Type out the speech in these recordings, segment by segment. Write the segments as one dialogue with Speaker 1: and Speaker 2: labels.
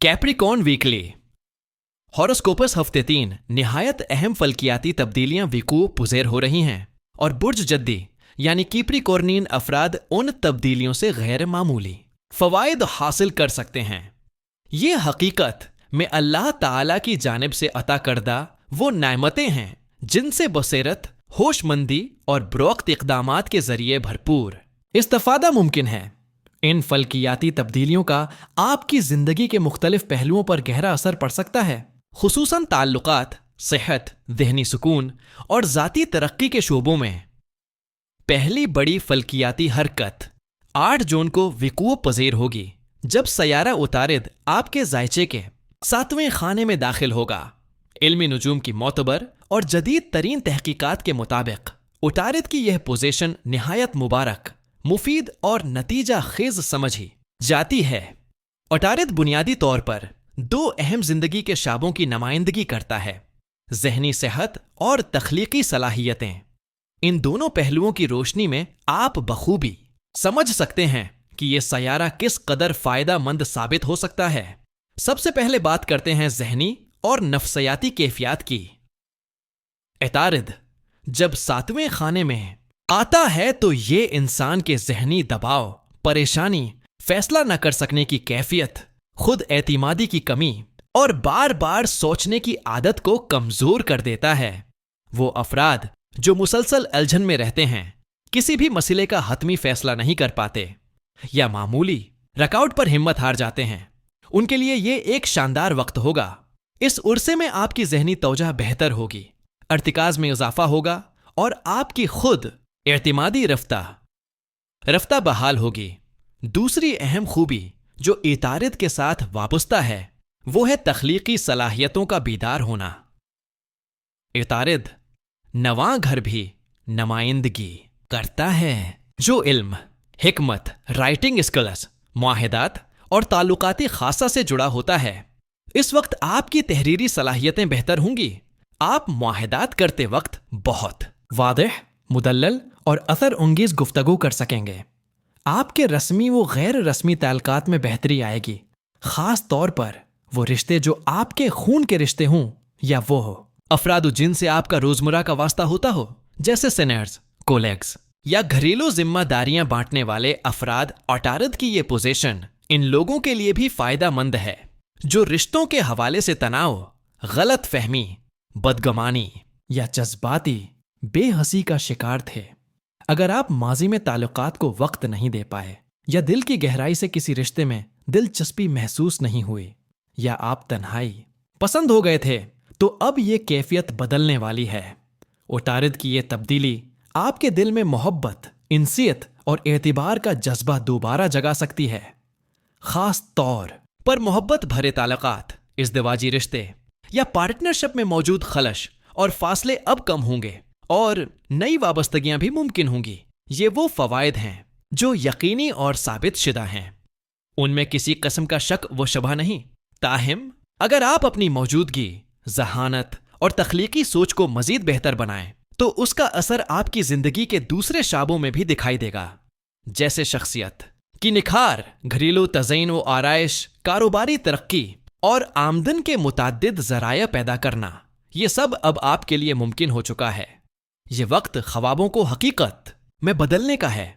Speaker 1: Capricorn weekly. हॉरोस्कोपस हफ्ते 3 निहायत अहम फल्कियाती तब्दीलियां विकू पुजेर हो रही हैं और बुर्ज जद्दी यानी कैप्रिकॉर्नियन अफराद उन तब्दीलियों से गैर मामूली फवायद हासिल कर सकते हैं। ये हकीकत में अल्लाह ताला की जानिब से अता करदा वो नेमतें हैं जिनसे बसीरत, होशमंदी और ब्रोक्त इक़दामात के जरिए भरपूर इस्तिफ़ादा मुमकिन है। इन फल्कियाती तब्दीलियों का आपकी जिंदगी के मुख्तलिफ पहलुओं पर गहरा असर पड़ सकता है, खुसूसन ताल्लुकात, सेहत, ज़हनी सुकून और ज़ाती तरक्की के शोबों में। पहली बड़ी फल्कियाती हरकत 8 जून को विकूअ पज़ीर होगी जब सयारा उतारिद आपके जायचे के 7वें खाने में दाखिल होगा। इल्मी नुजूम की मोतबर और जदीद तरीन तहकीकात के मुताबिक उतारिद की यह पोजीशन निहायत मुबारक, मुफीद और नतीजा खेज समझी जाती है। उतारिद बुनियादी तौर पर 2 अहम जिंदगी के शाबों की नुमाइंदगी करता है, ज़हनी सेहत और तख्लीकी सलाहियतें। इन दोनों पहलुओं की रोशनी में आप बखूबी समझ सकते हैं कि ये सयारा किस कदर फायदा मंद साबित हो सकता है। सबसे पहले बात करते हैं ज़हनी और नफ्सियाती कैफियत की। उतारिद जब 7वें खाने में आता है तो ये इंसान के ज़हनी दबाव, परेशानी, फैसला न कर सकने की कैफियत, खुद एतिमादी की कमी और बार बार सोचने की आदत को कमजोर कर देता है। वो अफराद जो मुसलसल उलझन में रहते हैं, किसी भी मसले का हतमी फैसला नहीं कर पाते या मामूली रकआउट पर हिम्मत हार जाते हैं, उनके लिए ये एक शानदार वक्त होगा। इस उर्से में आपकी ज़हनी तवज्जो बेहतर होगी, अर्तिकाज में इजाफा होगा और आपकी खुद एतिमादी रफ्ता बहाल होगी। दूसरी अहम खूबी जो इतारत के साथ वाबस्ता है वो है तख्लीकी सलाहियतों का बीदार होना। इतारत नवां घर भी नुमाइंदगी करता है जो इल्म, हिकमत, राइटिंग स्किल्स, मुआहिदात और ताल्लुकाती खासा से जुड़ा होता है। इस वक्त आपकी तहरीरी सलाहियतें बेहतर होंगी। आप मुआहिदात करते वक्त बहुत वाज़ेह, मुदल्लल और असर अंगेज गुफ्तगू कर सकेंगे। आपके रस्मी व गैर रस्मी ताल्लुकात में बेहतरी आएगी, खास तौर पर वो रिश्ते जो आपके खून के रिश्ते हों या वो हो अफराद जिनसे आपका रोजमर्रा का वास्ता होता हो, जैसे सीनियर्स, कोलेग्स या घरेलू जिम्मेदारियां बांटने वाले अफराद। उतारिद की ये पोजीशन इन लोगों के लिए भी फायदा मंद है जो रिश्तों के हवाले से तनाव, गलत फहमी, बदगमानी या जज्बाती बेहसी का शिकार थे। अगर आप माजी में ताल्लुकात को वक्त नहीं दे पाए या दिल की गहराई से किसी रिश्ते में दिलचस्पी महसूस नहीं हुई या आप तन्हाई पसंद हो गए थे, तो अब ये कैफियत बदलने वाली है। उतारिद की ये तब्दीली आपके दिल में मोहब्बत, इंसियत और एतबार का जज्बा दोबारा जगा सकती है। खास तौर पर मोहब्बत भरे ताल्लुकात, इज़्दिवाजी रिश्ते या पार्टनरशिप में मौजूद खलश और फासले अब कम होंगे और नई वाबस्तगियां भी मुमकिन होंगी। ये वो फवायद हैं जो यकीनी और साबित शुदा हैं, उनमें किसी किस्म का शक व शबह नहीं। ताहिम अगर आप अपनी मौजूदगी, जहानत और तख्लीकी सोच को मजीद बेहतर बनाएं तो उसका असर आपकी जिंदगी के दूसरे शाबों में भी दिखाई देगा, जैसे शख्सियत की निखार, घरेलू तज़यीन व आराइश, कारोबारी तरक्की और आमदन के मुताद्दिद ज़राया पैदा करना। ये सब अब आपके लिए मुमकिन हो चुका है। ये वक्त ख्वाबों को हकीकत में बदलने का है।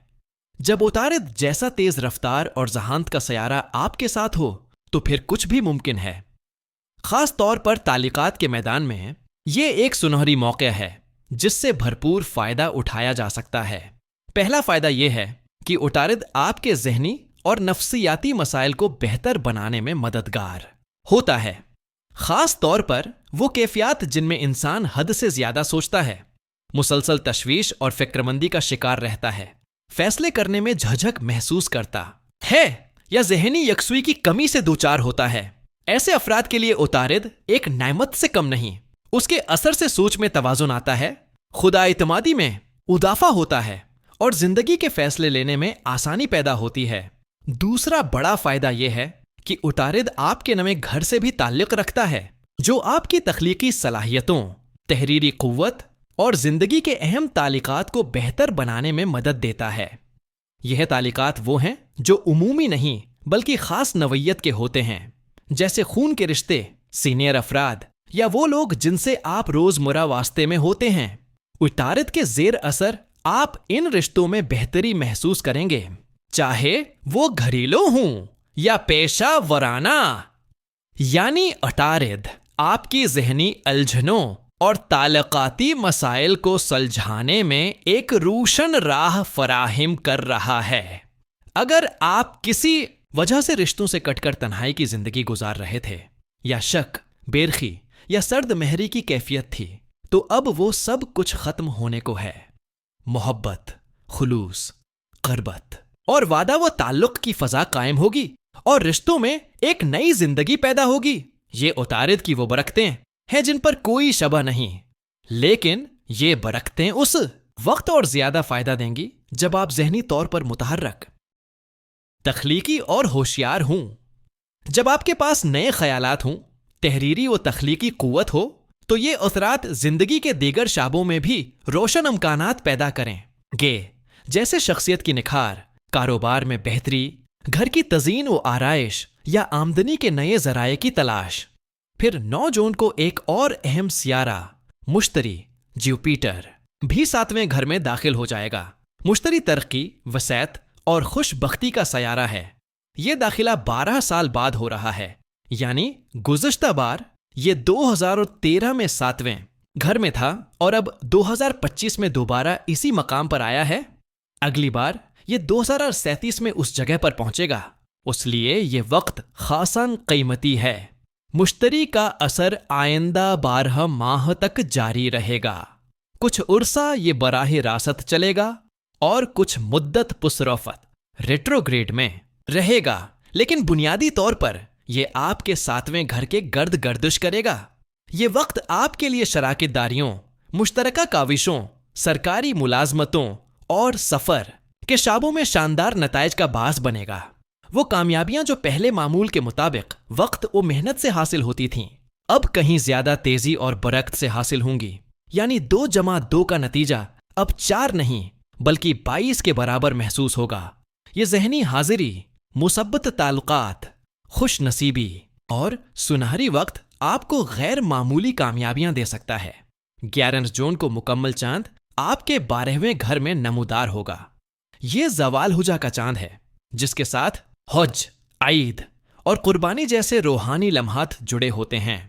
Speaker 1: जब उतारिद जैसा तेज रफ्तार और जहानत का सयारा आपके साथ हो तो फिर कुछ भी मुमकिन है। खास तौर पर ताल्लुकात के मैदान में ये एक सुनहरी मौका है जिससे भरपूर फायदा उठाया जा सकता है। पहला फायदा यह है कि उतारिद आपके ज़हनी और नफ्सियाती मसाइल को बेहतर बनाने में मददगार होता है, खास तौर पर वो कैफियत जिनमें इंसान हद से ज्यादा सोचता है, मुसलसल तशवीश और फिक्रमंदी का शिकार रहता है, फैसले करने में झझक महसूस करता है या ज़हनी यकसुई की कमी से दूचार होता है। ऐसे अफराद के लिए उतारिद एक नेमत से कम नहीं। उसके असर से सोच में तवाज़ुन आता है, खुदा इत्मादी में इजाफा होता है और जिंदगी के फैसले लेने में आसानी पैदा होती है। दूसरा बड़ा फायदा यह है कि उतारिद आपके नए घर से भी ताल्लुक रखता है जो आपकी तख्लीकी सलाहियतों, तहरीरी कुव्वत और जिंदगी के अहम ताल्लुकात को बेहतर बनाने में मदद देता है। यह ताल्लुकात वो हैं जो उमूमी नहीं बल्कि खास नवैयत के होते हैं। जैसे खून के रिश्ते, सीनियर अफराद या वो लोग जिनसे आप रोजमर्रा वास्ते में होते हैं। उतारित के जेर असर आप इन रिश्तों में बेहतरी महसूस करेंगे, चाहे वो घरेलू हों या पेशा वराना। यानी अतारिद आपकी जहनी अलझनों और ताल्लुकाती मसाइल को सुलझाने में एक रोशन राह फराहिम कर रहा है। अगर आप किसी वजह से रिश्तों से कटकर तन्हाई की जिंदगी गुजार रहे थे, या शक, बेरखी या सर्द महरी की कैफियत थी, तो अब वो सब कुछ खत्म होने को है। मोहब्बत, खुलूस, क़रबत और वादा व ताल्लुक की फजा कायम होगी और रिश्तों में एक नई जिंदगी पैदा होगी। ये उतारिद की वो बरकतें हैं जिन पर कोई शबह नहीं, लेकिन ये बरकतें उस वक्त और ज्यादा फायदा देंगी जब आप जहनी तौर पर मुतहर्रक, तख्लीकी और होशियार हों। जब आपके पास नए ख्यालात हों, तहरीरी व तख्लीकी कुव्वत हो, तो ये असरात जिंदगी के दीगर शाबों में भी रोशन इम्कानात पैदा करेंगे, जैसे शख्सियत की निखार, कारोबार में बेहतरी, घर की तज़ीन व आराइश या आमदनी के नए ज़राए की तलाश। फिर 9 जून को एक और अहम सियारा मुश्तरी जुपिटर भी 7वें घर में दाखिल हो जाएगा। मुश्तरी तरक्की, वसैत और खुशबख्ती का सयारा है। ये दाखिला 12 साल बाद हो रहा है, यानी गुज़श्ता बार ये 2013 में 7वें घर में था और अब 2025 में दोबारा इसी मकाम पर आया है। अगली बार ये 2037 में उस जगह पर पहुंचेगा, उसलिए ये वक्त खासन कीमती है। मुश्तरी का असर आइंदा 12 माह तक जारी रहेगा। कुछ उर्सा ये बराह रासत चलेगा और कुछ मुद्दत पुसरौफत रेट्रोग्रेड में रहेगा, लेकिन बुनियादी तौर पर ये आपके 7वें घर के गर्द गर्दिश करेगा। ये वक्त आपके लिए शराकतदारियों, मुश्तरका काविशों, सरकारी मुलाजमतों और सफ़र के शाबों में शानदार नताइज का बास बनेगा। वो कामयाबियां जो पहले मामूल के मुताबिक वक्त और मेहनत से हासिल होती थीं, अब कहीं ज्यादा तेजी और बरकत से हासिल होंगी। यानी 2 जमा 2 का नतीजा अब 4 नहीं बल्कि 22 के बराबर महसूस होगा। ये जहनी हाजिरी, मुसब्बत ताल्लुकात, खुश नसीबी और सुनहरी वक्त आपको गैर मामूली कामयाबियां दे सकता है। 11 जून को मुकम्मल चांद आपके 12वें घर में नमूदार होगा। ये ज़वाल हुजा का चांद है, जिसके साथ हज, ईद और कुर्बानी जैसे रूहानी लम्हात जुड़े होते हैं।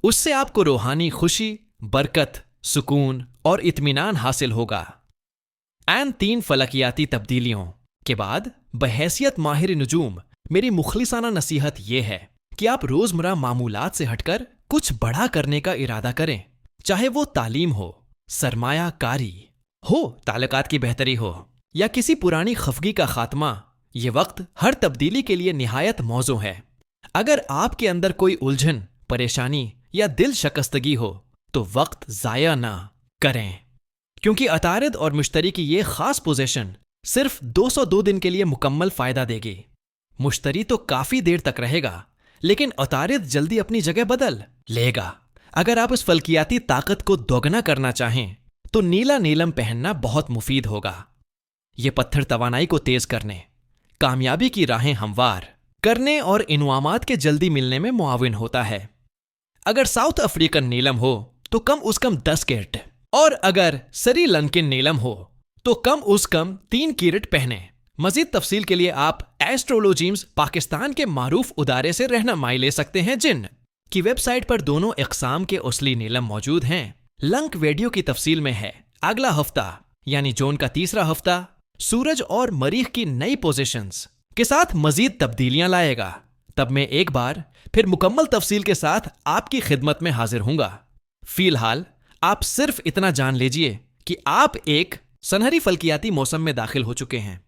Speaker 1: उससे आपको रूहानी खुशी, बरकत, सुकून और इत्मीनान हासिल होगा। 3 फलकियाती तब्दीलियों के बाद बहैसियत माहिर नुजूम मेरी मुखलिसाना नसीहत ये है कि आप रोजमर्रा मामूलात से हटकर कुछ बड़ा करने का इरादा करें, चाहे वो तालीम हो, सरमाया कारी हो, ताल्लुकात की बेहतरी हो या किसी पुरानी खफगी का खात्मा। ये वक्त हर तब्दीली के लिए निहायत मौजू है। अगर आपके अंदर कोई उलझन, परेशानी या दिल शकस्तगी हो तो वक्त ज़ाया ना करें, क्योंकि अतारिद और मुश्तरी की ये खास पोजीशन सिर्फ 202 दिन के लिए मुकम्मल फायदा देगी। मुश्तरी तो काफी देर तक रहेगा, लेकिन अतारिद जल्दी अपनी जगह बदल लेगा। अगर आप इस फल्कियाती ताकत को दोगुना करना चाहें तो नीला नीलम पहनना बहुत मुफीद होगा। ये पत्थर तवानाई को तेज करने, कामयाबी की राहें हमवार करने और इनामात के जल्दी मिलने में मुआविन होता है। अगर साउथ अफ्रीकन नीलम हो तो कम उस कम 10 कैरेट, और अगर श्रीलंकन नीलम हो तो कम उस कम 3 कैरेट पहने। मजीद तफसील के लिए आप एस्ट्रोलॉजीम्स पाकिस्तान के मारूफ उदारे से रहनुमाई ले सकते हैं, जिन की वेबसाइट पर दोनों इकसाम के असली नीलम मौजूद हैं। लंक वीडियो की तफसील में है। अगला हफ्ता यानी जून का 3रा हफ्ता सूरज और मरीख की नई पोजीशंस के साथ मजीद तब्दीलियां लाएगा। तब मैं एक बार फिर मुकम्मल तफसील के साथ आपकी खिदमत में हाजिर हूंगा। फिलहाल आप सिर्फ इतना जान लीजिए कि आप एक सनहरी फल्कियाती मौसम में दाखिल हो चुके हैं।